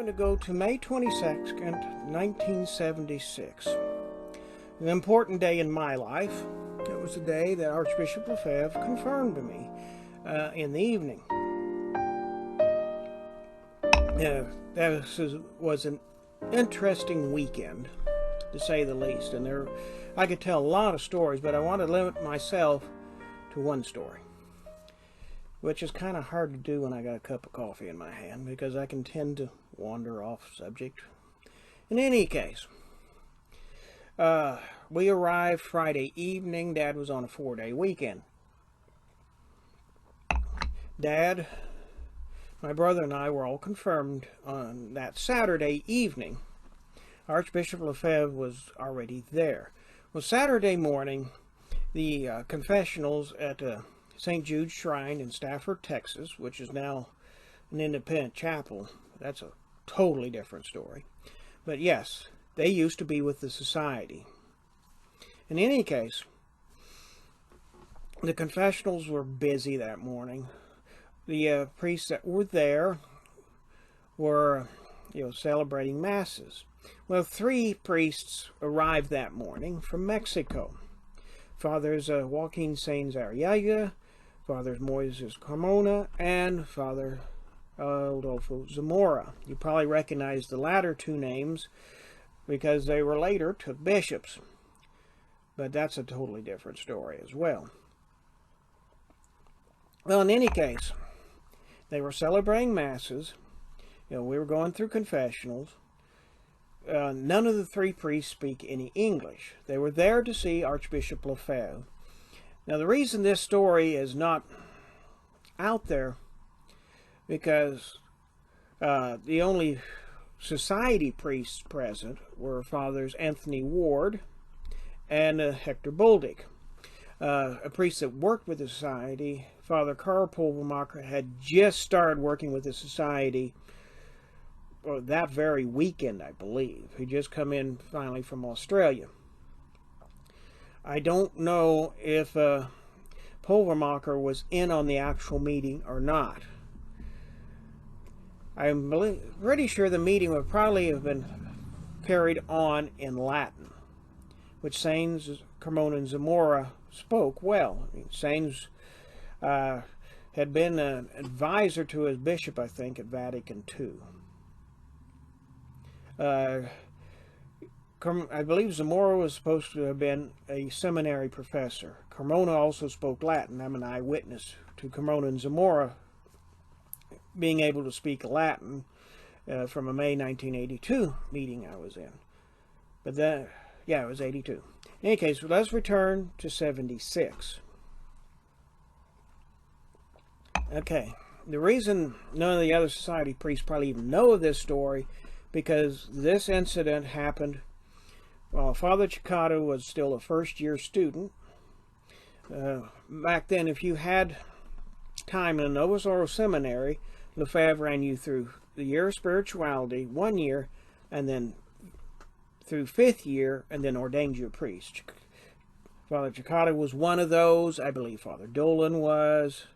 going to go to May 22nd, 1976. An important day in my life. It was the day that Archbishop Lefebvre confirmed me in the evening. That was an interesting weekend, to say the least. And I could tell a lot of stories, but I want to limit myself to one story, which is kind of hard to do when I got a cup of coffee in my hand, because I can tend to wander off subject. In any case, we arrived Friday evening. Dad was on a 4-day weekend. Dad, my brother, and I were all confirmed on that Saturday evening. Archbishop Lefebvre was already there. Well, Saturday morning, the confessionals at St. Jude's Shrine in Stafford, Texas, which is now an independent chapel. That's a totally different story. But yes, they used to be with the society. In any case, the confessionals were busy that morning. The priests that were there were, celebrating masses. Well, 3 priests arrived that morning from Mexico. Fathers Joaquin Sainz Arriaga, Fathers Moises Carmona, and Father Adolfo Zamora. You probably recognize the latter 2 names because they were later took bishops. But that's a totally different story as well. Well, in any case, they were celebrating masses. We were going through confessionals. None of the 3 priests speak any English. They were there to see Archbishop Lefebvre. Now, the reason this story is not out there, because the only society priests present were Fathers Anthony Ward and Hector Boldick. A priest that worked with the society, Father Karl Pulvermacher, had just started working with the society that very weekend, I believe. He just come in finally from Australia. I don't know if Pulvermacher was in on the actual meeting or not. I'm pretty sure the meeting would probably have been carried on in Latin, which Sainz, Carmona, and Zamora spoke well. Sainz had been an advisor to his bishop, I think, at Vatican II. I believe Zamora was supposed to have been a seminary professor. Carmona also spoke Latin. I'm an eyewitness to Carmona and Zamora being able to speak Latin from a May 1982 meeting I was in. But it was 82. In any case, let's return to 76. Okay, the reason none of the other society priests probably even know of this story, because this incident happened while Father Chicado was still a first-year student. Back then, if you had time in a Novus Ordo seminary, Lefebvre ran you through the year of spirituality, 1 year, and then through 5th year, and then ordained you a priest. Father Chicado was one of those. I believe Father Dolan was.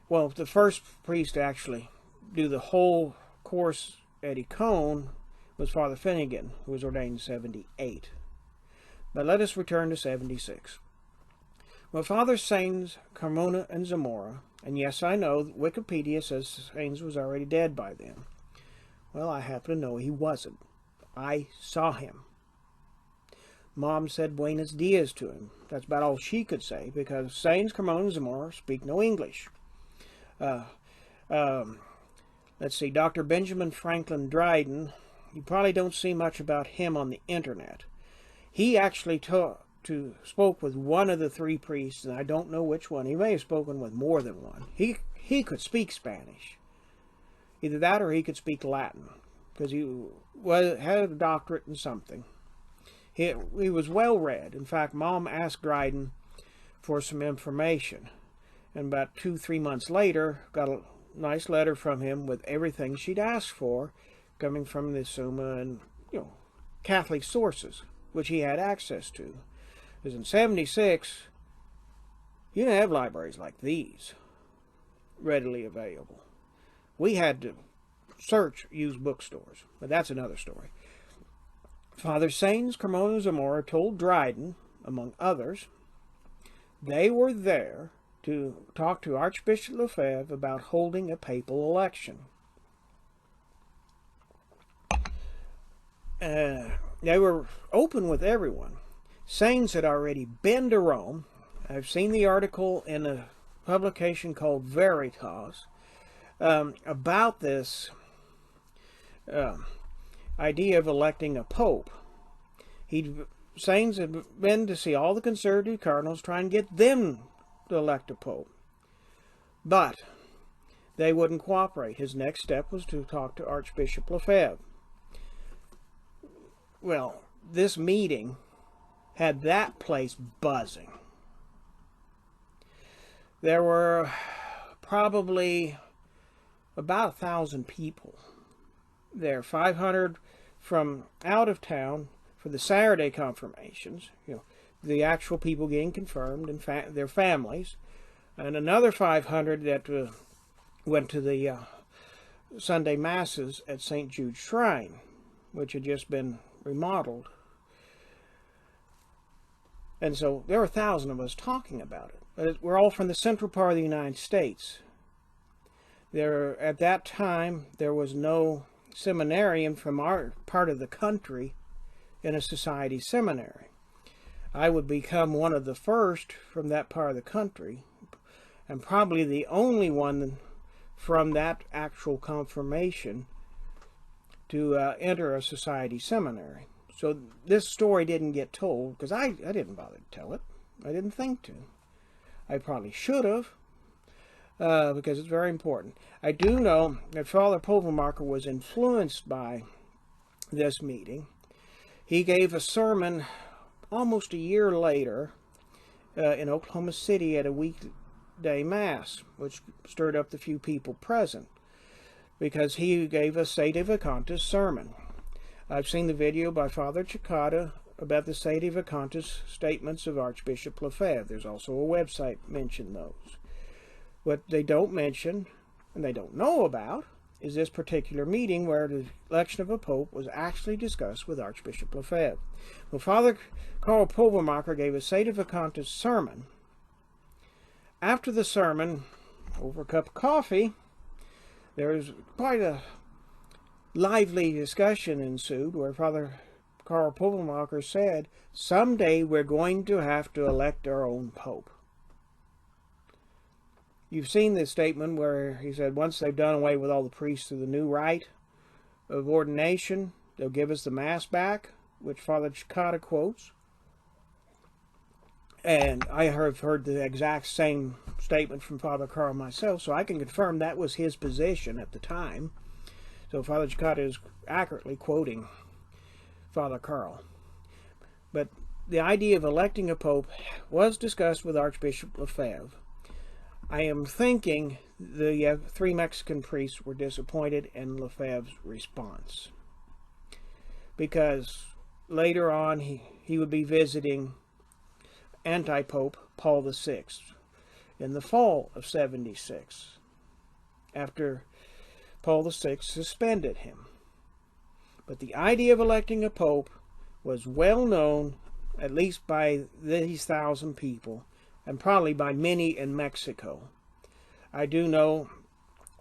Well, the first priest to actually do the whole course at Econe was Father Finnegan, who was ordained in 78. But let us return to 76. Well, Father Sainz, Carmona, and Zamora, and yes, I know Wikipedia says Sainz was already dead by then. Well, I happen to know he wasn't. I saw him. Mom said Buenos Dias to him. That's about all she could say, because Sainz, Carmona, and Zamora speak no English. Let's see, Dr. Benjamin Franklin Dryden, you probably don't see much about him on the internet. He actually spoke with one of the 3 priests, and I don't know which one. He may have spoken with more than one. He could speak Spanish. Either that or he could speak Latin, because he had a doctorate in something. He was well read. In fact, Mom asked Dryden for some information, and about 2-3 months later got a nice letter from him with everything she'd asked for, coming from the Summa and Catholic sources, which he had access to. Because in 76, you didn't have libraries like these readily available. We had to search used bookstores, but that's another story. Father Sainz Cremona Zamora told Dryden, among others, they were there to talk to Archbishop Lefebvre about holding a papal election. They were open with everyone. Sainz had already been to Rome. I've seen the article in a publication called Veritas about this idea of electing a pope. Sainz had been to see all the conservative cardinals, try and get them to elect a pope. But they wouldn't cooperate. His next step was to talk to Archbishop Lefebvre. Well, this meeting had that place buzzing. There were probably about 1,000 people there, 500 from out of town for the Saturday confirmations, the actual people getting confirmed and their families, and another 500 that went to the Sunday Masses at St. Jude's Shrine, which had just been remodeled. And so there were 1,000 of us talking about it. But we're all from the central part of the United States. At that time, there was no seminarian from our part of the country in a society seminary. I would become one of the first from that part of the country, and probably the only one from that actual confirmation to enter a society seminary. So this story didn't get told because I didn't bother to tell it. I didn't think to. I probably should have because it's very important. I do know that Father Pulvermacher was influenced by this meeting. He gave a sermon almost a year later in Oklahoma City at a weekday mass, which stirred up the few people present, because he gave a Sede Vacantis sermon. I've seen the video by Father Cicada about the Sede Vacantis statements of Archbishop Lefebvre. There's also a website mentioning those. What they don't mention, and they don't know about, is this particular meeting where the election of a pope was actually discussed with Archbishop Lefebvre. Well, Father Karl Pulvermacher gave a Sede Vacantis sermon. After the sermon, over a cup of coffee, there was quite a lively discussion ensued where Father Karl Pulvermacher said, someday we're going to have to elect our own pope. You've seen this statement where he said once they've done away with all the priests of the new rite of ordination, they'll give us the Mass back, which Father Cicada quotes. And I have heard the exact same statement from Father Karl myself, so I can confirm that was his position at the time. So Father Cicada is accurately quoting Father Karl. But the idea of electing a pope was discussed with Archbishop Lefebvre. I am thinking the 3 Mexican priests were disappointed in Lefebvre's response, because later on he would be visiting anti-pope Paul VI in the fall of 76, after Paul VI suspended him. But the idea of electing a pope was well known, at least by these 1,000 people, and probably by many in Mexico. I do know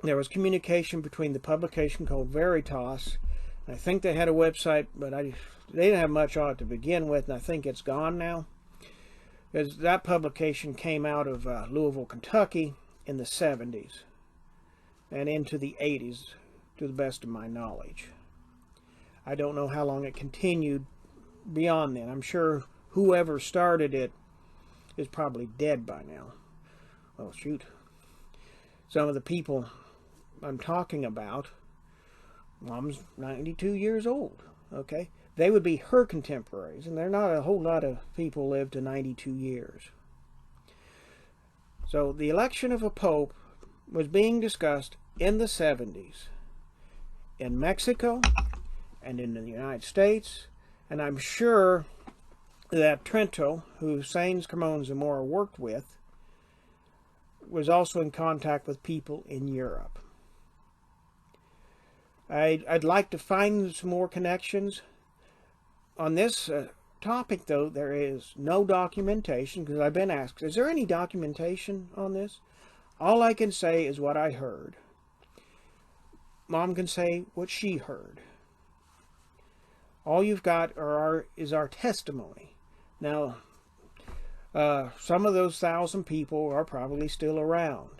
there was communication between the publication called Veritas. I think they had a website, but they didn't have much on it to begin with, and I think it's gone now. Because that publication came out of Louisville, Kentucky in the 70s and into the 80s, to the best of my knowledge. I don't know how long it continued beyond then. I'm sure whoever started it is probably dead by now. Oh, shoot. Some of the people I'm talking about, Mom's 92 years old, okay? They would be her contemporaries, and there are not a whole lot of people live to 92 years. So the election of a pope was being discussed in the 70s in Mexico and in the United States, and I'm sure that Trento, who Sainz Cremona Zamora worked with, was also in contact with people in Europe. I'd like to find some more connections. On this topic, though, there is no documentation, because I've been asked, is there any documentation on this? All I can say is what I heard. Mom can say what she heard. All you've got is our testimony. Now, some of those 1,000 people are probably still around.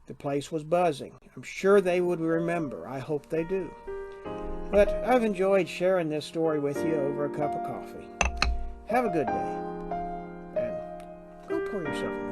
The place was buzzing. I'm sure they would remember. I hope they do. But I've enjoyed sharing this story with you over a cup of coffee. Have a good day. And go pour yourself a